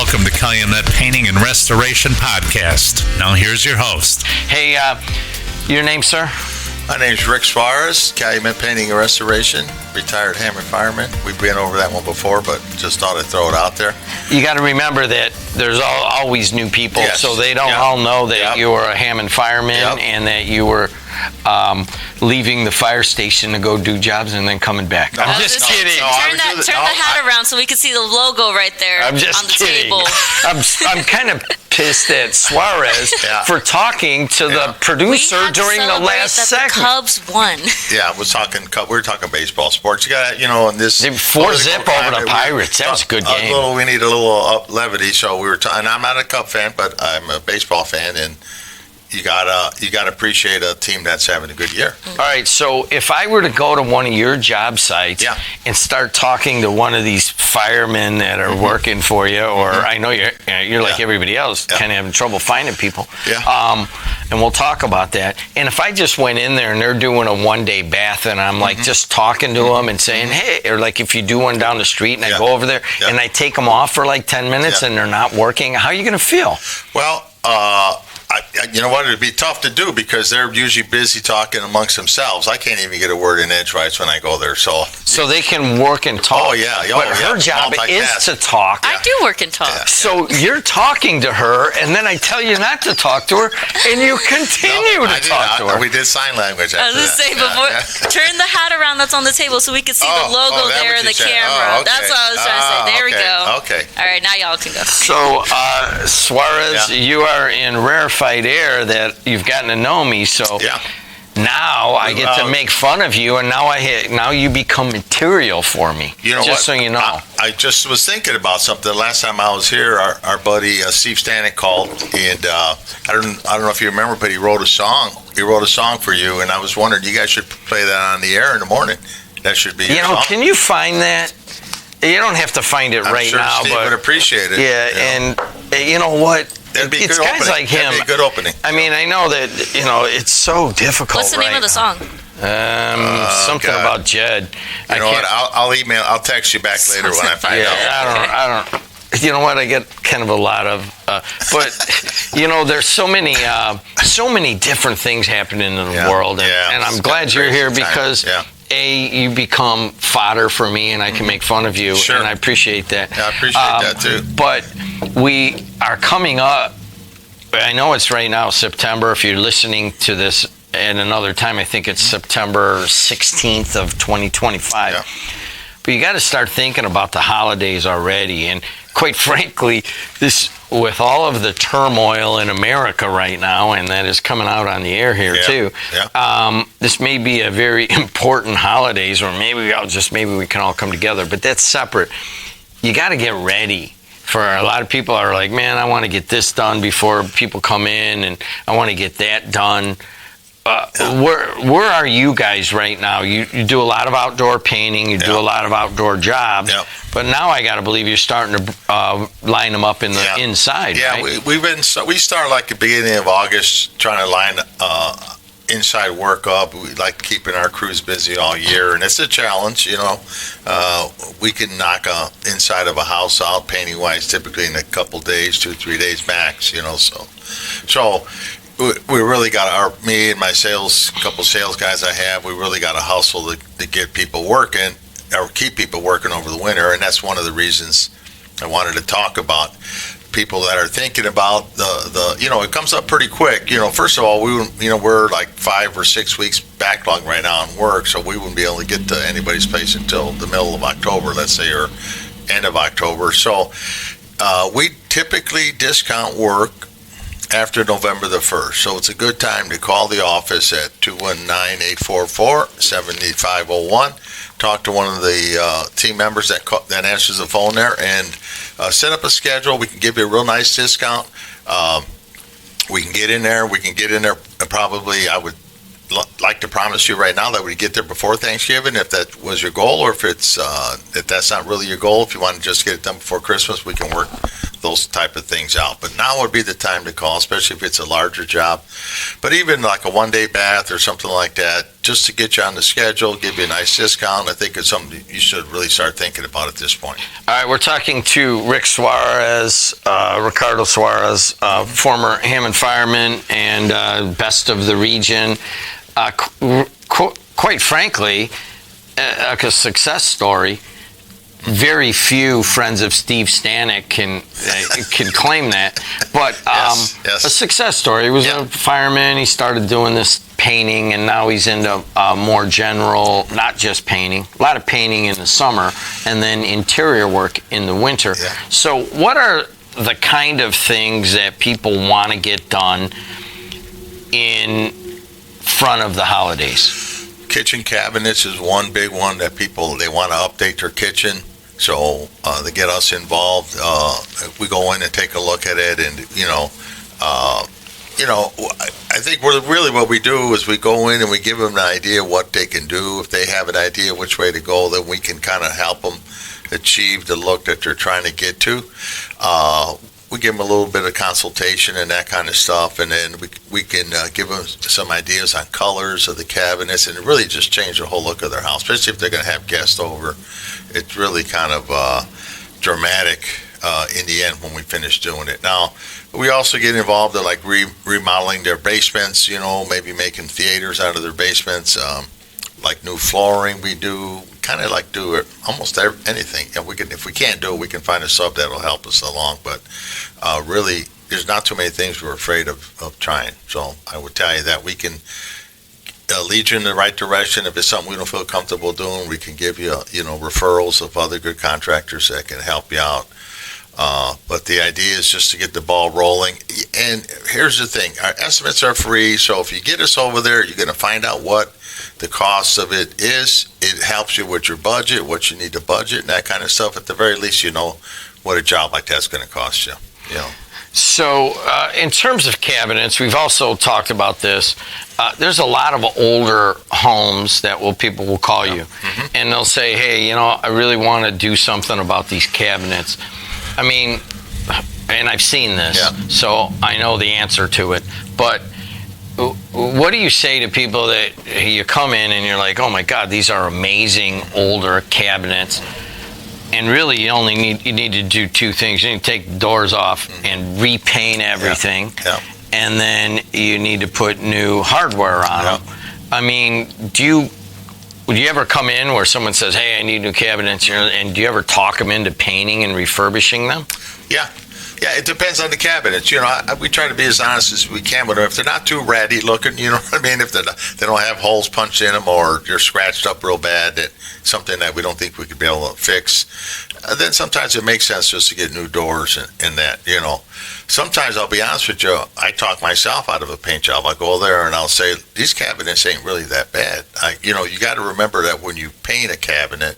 Welcome to Calumet Painting and Restoration Podcast. Now here's your host. Hey, your name, sir? My name's Rick Suarez, Calumet Painting and Restoration, retired hammer fireman. We've been over that one before, but just thought I'd throw it out there. You got to remember that there's always new people, yes. So they don't all know that you were a Hammond fireman and that you were leaving the fire station to go do jobs and then coming back. I'm just kidding. Turn the hat around so we can see the logo right there on the table. I'm kind of pissed at Suarez for talking to the producer during the last segment. The Cubs won. Yeah, we were talking baseball sports. You got, in this 4-zip over the Pirates. That was a good game. We need a little levity, so we were. And I'm not a Cub fan, but I'm a baseball fan, and you gotta appreciate a team that's having a good year. All right, so if I were to go to one of your job sites and start talking to one of these firemen that are working for you, or I know you're like everybody else, kind of having trouble finding people, and we'll talk about that. And if I just went in there and they're doing a one-day bath and I'm like just talking to them and saying, hey, or like if you do one down the street and I go over there and I take them off for like 10 minutes and they're not working, how are you going to feel? Well, you know what? It'd be tough to do because they're usually busy talking amongst themselves. I can't even get a word in edgewise when I go there. So they can work and talk. Oh, yeah. But her job is to talk. I do work and talk. Yeah. So you're talking to her, and then I tell you not to talk to her, and you continue to talk to her. We did sign language after I was going to say, turn the hat around that's on the table so we can see the logo there in the camera. That's what I was trying to say. There we go. Okay. All right, now y'all can go. So, Suarez, you are in rarefied air that you've gotten to know me, so now I get to make fun of you, and now you become material for me. So you know. I just was thinking about something. The last time I was here, our buddy Steve Stanek called, and I don't know if you remember, but he wrote a song. He wrote a song for you, and I was wondering, you guys should play that on the air in the morning. That should be your song. Can you find that? You don't have to find it right now, Steve but would appreciate it. Yeah, and you know what? It's guys opening. Like him. That'd be a good opening. I mean, I know that it's so difficult. What's the name of the song? Something about Jed. You know what? I'll text you back later when I find out. I don't. You know what? I get kind of a lot of, but there's so many different things happening in the world, and I'm glad you're here because. You become fodder for me, and I can make fun of you, and I appreciate that. Yeah, I appreciate that too. But we are coming up. I know it's right now September. If you're listening to this at another time, I think it's September 16th of 2025. Yeah. But you got to start thinking about the holidays already, and quite frankly, with all of the turmoil in America right now, and that is coming out on the air here too, this may be a very important holidays, or maybe we can all come together, but that's separate. You got to get ready. For a lot of people are like, man, I want to get this done before people come in, and I want to get that done. Where are you guys right now? You do a lot of outdoor painting, you do a lot of outdoor jobs, but now I got to believe you're starting to line them up in the inside. Yeah, right? we start like the beginning of August trying to line inside work up. We like keeping our crews busy all year, and it's a challenge. We can knock inside of a house out painting wise typically in a couple days, 2-3 days max. So. We really got me and my couple sales guys I have, we really got to hustle to get people working or keep people working over the winter. And that's one of the reasons I wanted to talk about people that are thinking about it comes up pretty quick. First of all, we're like 5 or 6 weeks backlog right now on work. So we wouldn't be able to get to anybody's place until the middle of October, let's say, or end of October. So we typically discount work after November the 1st. So it's a good time to call the office at 219-844-7501. Talk to one of the team members that answers the phone there and set up a schedule. We can give you a real nice discount. We can get in there. Probably, I would like to promise you right now that we get there before Thanksgiving if that was your goal, or if that's not really your goal. If you want to just get it done before Christmas, we can work those type of things out. But now would be the time to call, especially if it's a larger job. But even like a one-day bath or something like that, just to get you on the schedule, give you a nice discount, I think it's something you should really start thinking about at this point. All right, we're talking to Rick Suarez, Ricardo Suarez, former Hammond fireman and best of the region. Quite frankly, a success story. Very few friends of Steve Stanek can claim that, but yes. A success story. He was a fireman. He started doing this painting, and now he's into more general, not just painting. A lot of painting in the summer, and then interior work in the winter. Yeah. So, what are the kind of things that people want to get done in front of the holidays? Kitchen cabinets is one big one that people, they want to update their kitchen. So they get us involved. We go in and take a look at it, and I think what we do is we go in and we give them an idea what they can do. If they have an idea which way to go, then we can kind of help them achieve the look that they're trying to get to. We give them a little bit of consultation and that kind of stuff, and then we can give them some ideas on colors of the cabinets, and really just change the whole look of their house, especially if they're going to have guests over. It's really kind of dramatic in the end when we finish doing it. Now, we also get involved in like remodeling their basements, maybe making theaters out of their basements, like new flooring we do. Kind of like do it almost anything. And if we can't do it, we can find a sub that'll help us along. But really, there's not too many things we're afraid of trying. So I would tell you that we can lead you in the right direction. If it's something we don't feel comfortable doing, we can give you referrals of other good contractors that can help you out. But the idea is just to get the ball rolling. And here's the thing: our estimates are free. So if you get us over there, you're going to find out what the cost of it is. It helps you with your budget, what you need to budget, and that kind of stuff. At the very least, you know what a job like that's going to cost you. So in terms of cabinets, we've also talked about this. There's a lot of older homes that people will call you, and they'll say, hey, I really want to do something about these cabinets. I mean, and I've seen this, so I know the answer to it. But what do you say to people that you come in and you're like, oh my God, these are amazing older cabinets, and really you need to do two things. You need to take the doors off and repaint everything, and then you need to put new hardware on them. I mean, would you ever come in where someone says, hey, I need new cabinets, and do you ever talk them into painting and refurbishing them? Yeah, it depends on the cabinets. We try to be as honest as we can with them. If they're not too ratty looking, you know what I mean? If they don't have holes punched in them, or they're scratched up real bad, something that we don't think we could be able to fix, then sometimes it makes sense just to get new doors and that, Sometimes, I'll be honest with you, I talk myself out of a paint job. I'll go there and I'll say, these cabinets ain't really that bad. You got to remember that when you paint a cabinet,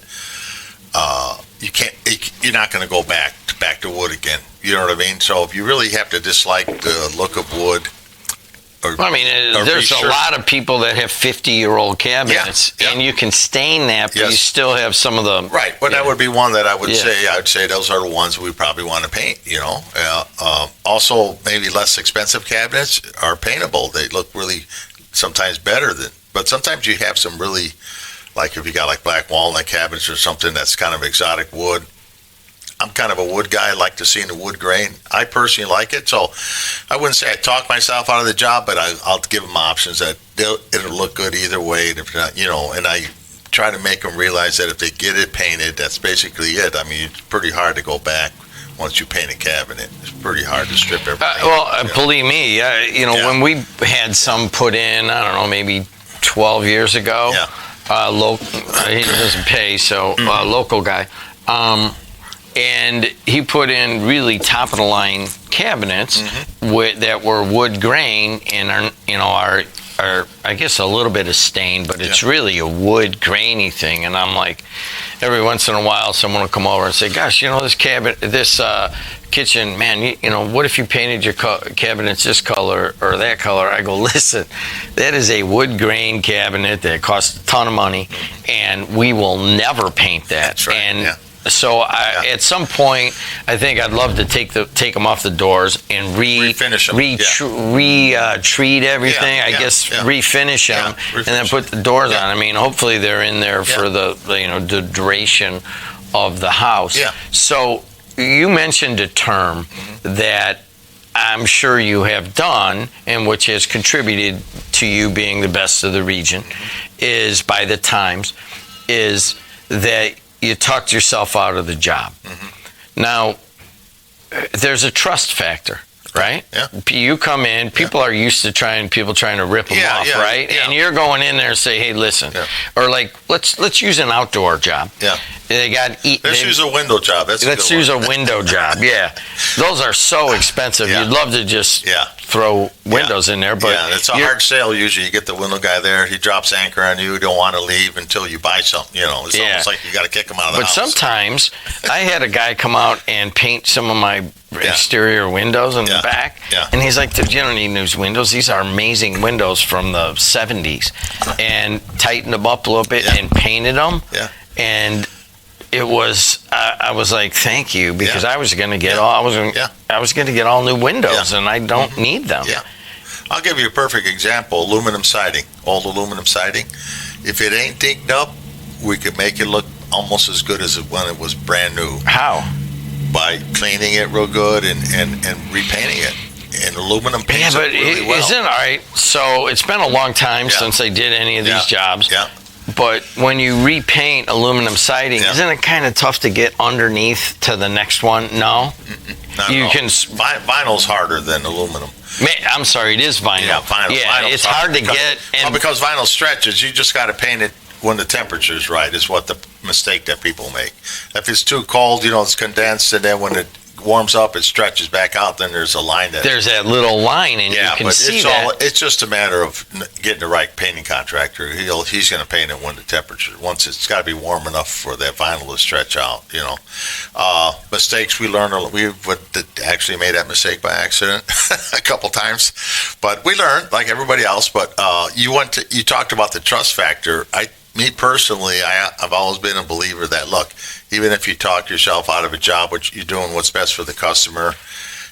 you're not going to go back to wood again. You know what I mean? So if you really have to dislike the look of wood, there's a lot of people that have 50-year-old cabinets, and you can stain that, but you still have some of the But that would be one that I would say. I would say those are the ones we probably want to paint. Also, maybe less expensive cabinets are paintable. They look really sometimes better but sometimes you have some really, like if you got like black walnut cabinets or something that's kind of exotic wood. I'm kind of a wood guy. I like to see in the wood grain. I personally like it, so I wouldn't say I talk myself out of the job, but I'll give them options that it'll look good either way. And if not, and I try to make them realize that if they get it painted, that's basically it. I mean, it's pretty hard to go back once you paint a cabinet. It's pretty hard to strip everything. Believe me, when we had some put in, I don't know, maybe 12 years ago, he doesn't pay, so local guy. And he put in really top-of-the-line cabinets that were wood grain and are I guess a little bit of stain, but it's really a wood grainy thing. And I'm like, every once in a while, someone will come over and say, "Gosh, this kitchen, man, what if you painted your cabinets this color or that color?" I go, "Listen, that is a wood grain cabinet that costs a ton of money, and we will never paint that." That's right. And So at some point, I think I'd love to take them off the doors and refinish them, treat everything. Refinish them, and then put the doors on. I mean, hopefully they're in there for the duration of the house. Yeah. So you mentioned a term that I'm sure you have done, and which has contributed to you being the best of the region, is by the Times, is that you talked yourself out of the job. Now, there's a trust factor, right? Yeah. You come in, people are used to people trying to rip them off, right? Yeah. And you're going in there and say, hey, listen, or like, let's use an outdoor job. Yeah. Let's use a window job. Let's use a window job. Yeah. Those are so expensive. Yeah. You'd love to just throw windows in there, but it's a hard sale. Usually, you get the window guy there. He drops anchor on you. You don't want to leave until you buy something. It's almost like you got to kick him out of the house. But sometimes I had a guy come out and paint some of my exterior windows in the back, and he's like, "Dude, you don't need these windows. These are amazing windows from the '70s," and tightened them up a little bit and painted them. Yeah. And it was I was like, thank you, because I was going to get I was going to get all new windows, and I don't need them. Yeah. I'll give you a perfect example. Aluminum siding, old aluminum siding. If it ain't dinked up, we could make it look almost as good as when it was brand new. How? By cleaning it real good and repainting it. And aluminum paints it really well. Isn't all right? So it's been a long time since I did any of these jobs. Yeah. But when you repaint aluminum siding, isn't it kind of tough to get underneath to the next one? No? Vinyl's harder than aluminum. I'm sorry, it is vinyl. Yeah, vinyl. Yeah, it's hard to get. Because vinyl stretches, you just got to paint it when the temperature's right, is what the mistake that people make. If it's too cold, it's condensed, and then when it warms up, it stretches back out, then there's a line there's that little line, and you can see that. It's just a matter of getting the right painting contractor. He's going to paint it when the temperature, once it's got to be warm enough for that vinyl to stretch out. Mistakes we learn. We actually made that mistake by accident a couple times, but we learned like everybody else. But you talked about the trust factor. Me personally, I've always been a believer that, look, even if you talk yourself out of a job, you're doing what's best for the customer.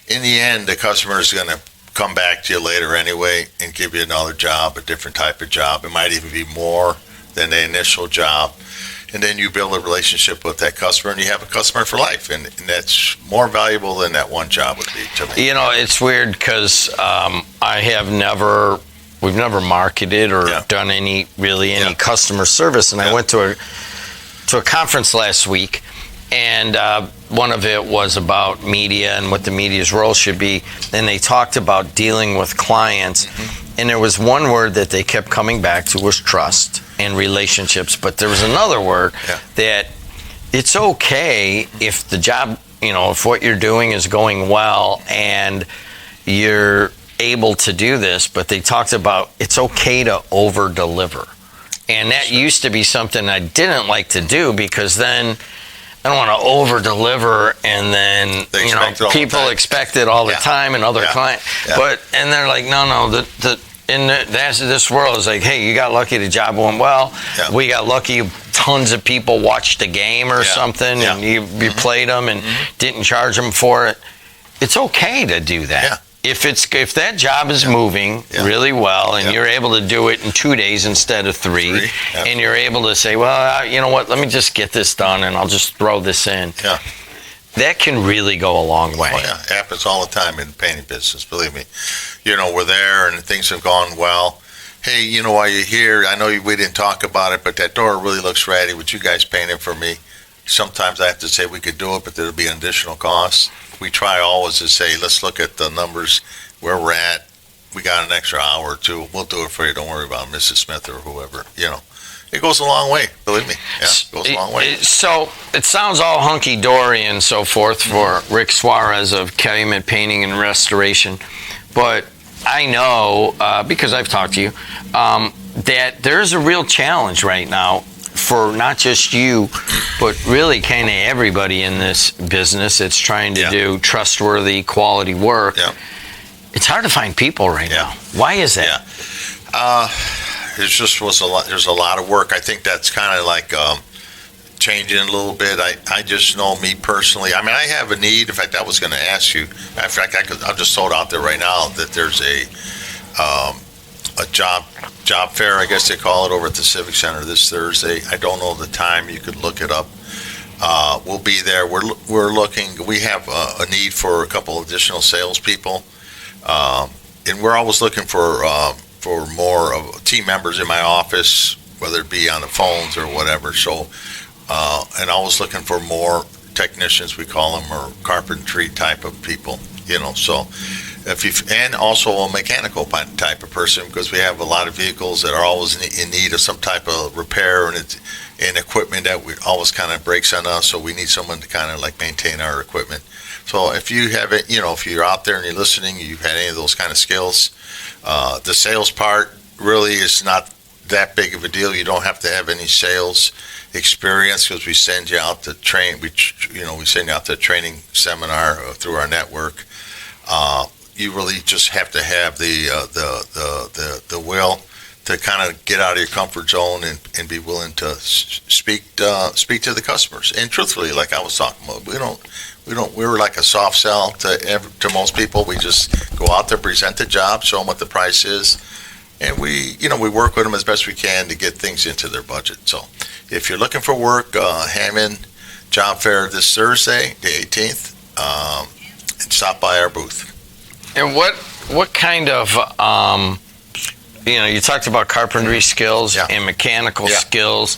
In the end, the customer is going to come back to you later anyway and give you another job, a different type of job. It might even be more than the initial job. And then you build a relationship with that customer, and you have a customer for life. And that's more valuable than that one job would be to me. It's weird because we've never marketed or done any customer service. And I went to a conference last week, and one of it was about media and what the media's role should be. And they talked about dealing with clients. And there was one word that they kept coming back to was trust and relationships. But there was another word that it's okay if the job, if what you're doing is going well and you're able to do this, but they talked about it's okay to over deliver. And that used to be something I didn't like to do, because then I don't want to over deliver, and then people expect it all the time, and other clients. But and they're like, no, this world is like, hey, you got lucky, the job went well. We got lucky, tons of people watched the game or something, and you played them and didn't charge them for it. It's okay to do that. If that job is moving really well, and you're able to do it in 2 days instead of three, and you're able to say, well, you know what, let me just get this done, and I'll just throw this in. That can really go a long way. Oh, yeah. It happens all the time in the painting business, believe me. We're there, and things have gone well. Hey, while you're here, I know we didn't talk about it, but that door really looks ratty. Would you guys paint it for me? Sometimes I have to say we could do it, but there'll be an additional cost. We try always to say, let's look at the numbers where we're at. We got an extra hour or two. We'll do it for you. Don't worry about Mrs. Smith or whoever. It goes a long way. Believe me. Yeah, it goes a long way. So it sounds all hunky-dory and so forth for Rick Suarez of Calumet Painting and Restoration. But I know, because I've talked to you, that there's a real challenge right now for not just you, but really kind of everybody in this business that's trying to do trustworthy, quality work. It's hard to find people right now. Why is that? There's a lot of work. I think that's kind of like changing a little bit. I just know me personally. I mean, I have a need. In fact, I was going to ask you. In fact, I'll just throw it out there right now that there's a job fair, I guess they call it, over at the Civic Center this Thursday. I don't know the time. You could look it up. We'll be there. We're looking. We have a need for a couple additional salespeople, and we're always looking for more of team members in my office, whether it be on the phones or whatever. So, and always looking for more technicians, we call them, or carpentry type of people. So. And also a mechanical type of person, because we have a lot of vehicles that are always in need of some type of repair and equipment that always kind of breaks on us. So we need someone to kind of like maintain our equipment. So if you have it, if you're out there and you're listening, you've had any of those kind of skills, the sales part really is not that big of a deal. You don't have to have any sales experience, because we send you out to train. We send you out to a training seminar through our network. You really just have to have the will to kind of get out of your comfort zone and be willing to speak to the customers. And truthfully, like I was talking about, we're like a soft sell to most people. We just go out there, present the job, show them what the price is, and we work with them as best we can to get things into their budget. So if you're looking for work, Hammond Job Fair this Thursday, the 18th, and stop by our booth. And what kind of, you talked about carpentry skills and mechanical skills.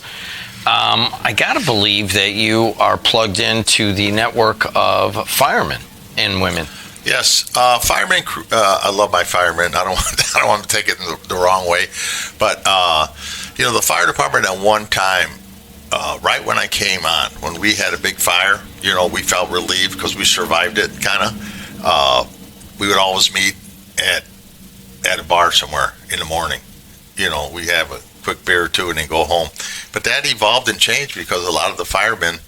I got to believe that you are plugged into the network of firemen and women. Yes, firemen. I love my firemen. I don't want to take it the wrong way, but the fire department at one time, right when I came on, when we had a big fire, we felt relieved because we survived it, kind of. We would always meet at a bar somewhere in the morning. We have a quick beer or two and then go home. But that evolved and changed because a lot of the firemen,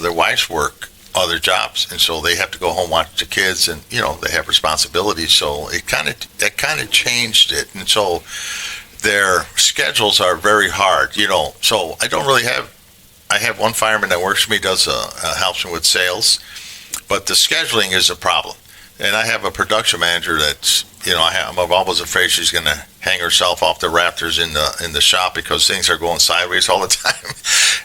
their wives work other jobs, and so they have to go home, watch the kids, and they have responsibilities. So that kind of changed it, and so their schedules are very hard. So I don't really have. I have one fireman that works for me, helps me with sales, but the scheduling is a problem. And I have a production manager that's, I'm always afraid she's going to hang herself off the rafters in the shop because things are going sideways all the time.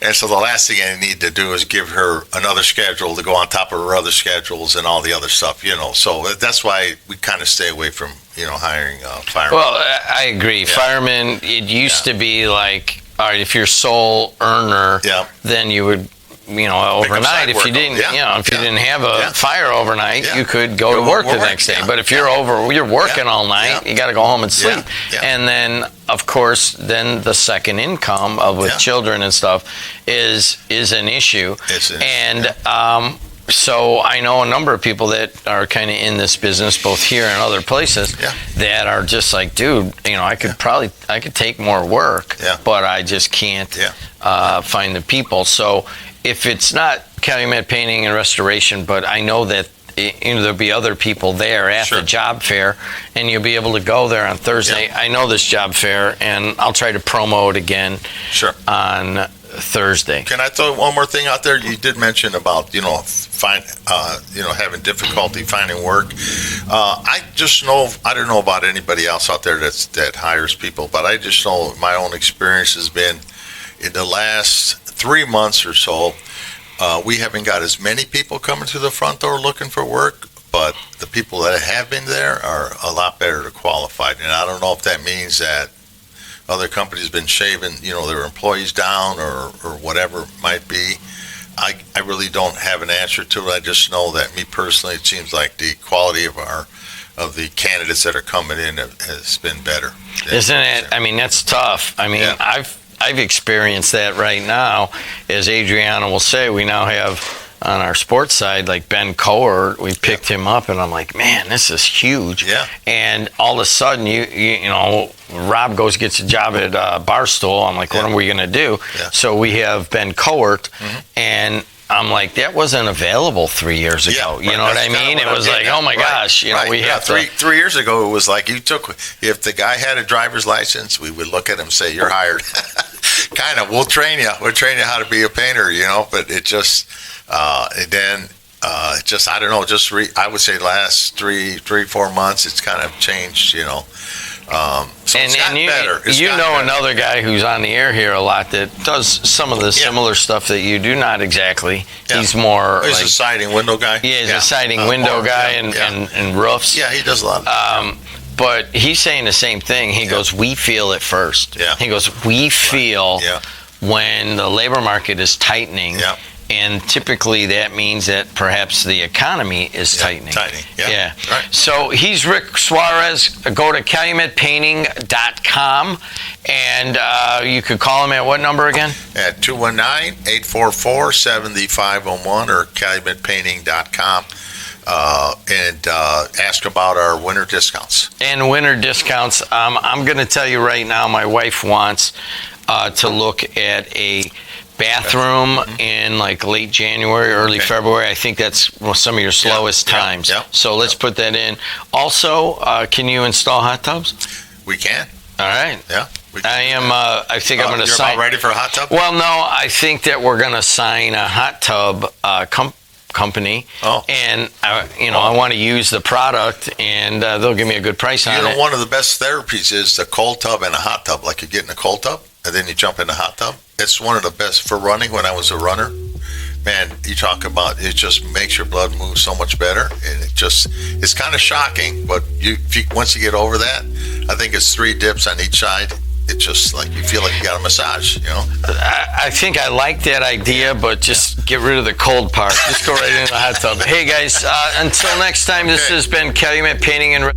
And so the last thing I need to do is give her another schedule to go on top of her other schedules and all the other stuff, So that's why we kind of stay away from, hiring firemen. Well, I agree. Yeah. Firemen, it used to be like, all right, if you're sole earner, then you would, overnight, if you didn't, if you didn't have a fire overnight, you could go to work the next day. But if you're working all night, you got to go home and sleep. And then, of course, then the second income with children and stuff is an issue. So I know a number of people that are kind of in this business, both here and other places, that are just like, dude, I could take more work, but I just can't find the people. So if it's not Calumet Painting and Restoration, but I know that there'll be other people there at the job fair, and you'll be able to go there on Thursday. I know this job fair, and I'll try to promo it again on Thursday. Can I throw one more thing out there? You did mention about having difficulty finding work. I just know, I don't know about anybody else out there that hires people, but I just know my own experience has been in the last 3 months or so, we haven't got as many people coming to the front door looking for work, but the people that have been there are a lot better qualified. And I don't know if that means that other companies have been shaving, their employees down or whatever it might be. I really don't have an answer to it. I just know that me personally, it seems like the quality of the candidates that are coming in has been better. Isn't it? I mean, that's tough. I mean, I've experienced that right now. As Adriana will say, we now have on our sports side, like Ben Coer, we picked him up, and I'm like, man, this is huge. Yeah. And all of a sudden, Rob gets a job at Barstool. I'm like, what are we going to do? Yeah. So we have Ben Coer, and I'm like, that wasn't available 3 years ago. You know what I mean? It was like, oh my gosh, we have three years ago. It was like if the guy had a driver's license, we would look at him and say, you're hired. kind of. We'll train you. We'll train you how to be a painter, but it just, just, I don't know, I would say last 4 months, it's kind of changed, So it's gotten better. Another guy who's on the air here a lot that does some of the similar stuff that you do, not exactly. Yeah. He's more he's a siding window guy. Yeah, he's a siding window guy and roofs. Yeah, he does a lot. But he's saying the same thing. He goes, we feel it first. Yeah. He goes, we feel when the labor market is tightening. Yeah. And typically that means that perhaps the economy is tightening. Yeah. Right. So he's Rick Suarez. Go to CalumetPainting.com, and you could call him at what number again? At 219-844-7501 or CalumetPainting.com. And ask about our winter discounts. And winter discounts. I'm going to tell you right now, my wife wants to look at a bathroom in like late January, early February. I think that's some of your slowest times. So let's put that in. Also, can you install hot tubs? We can. All right. Yeah. I am. I think I'm going to sign. You're about ready for a hot tub? Well, no. I think that we're going to sign a hot tub company, and I want to use the product, and they'll give me a good price on it. One of the best therapies is the cold tub and a hot tub. Like you get in a cold tub, and then you jump in the hot tub. It's one of the best for running. When I was a runner, man, you talk about it just makes your blood move so much better, and it's kind of shocking. But once you get over that, I think it's 3 dips on each side. It's just like you feel like you got a massage, I think I like that idea, but just get rid of the cold part. Just go right into the hot tub. Hey guys, until next time, this has been Calumet Painting and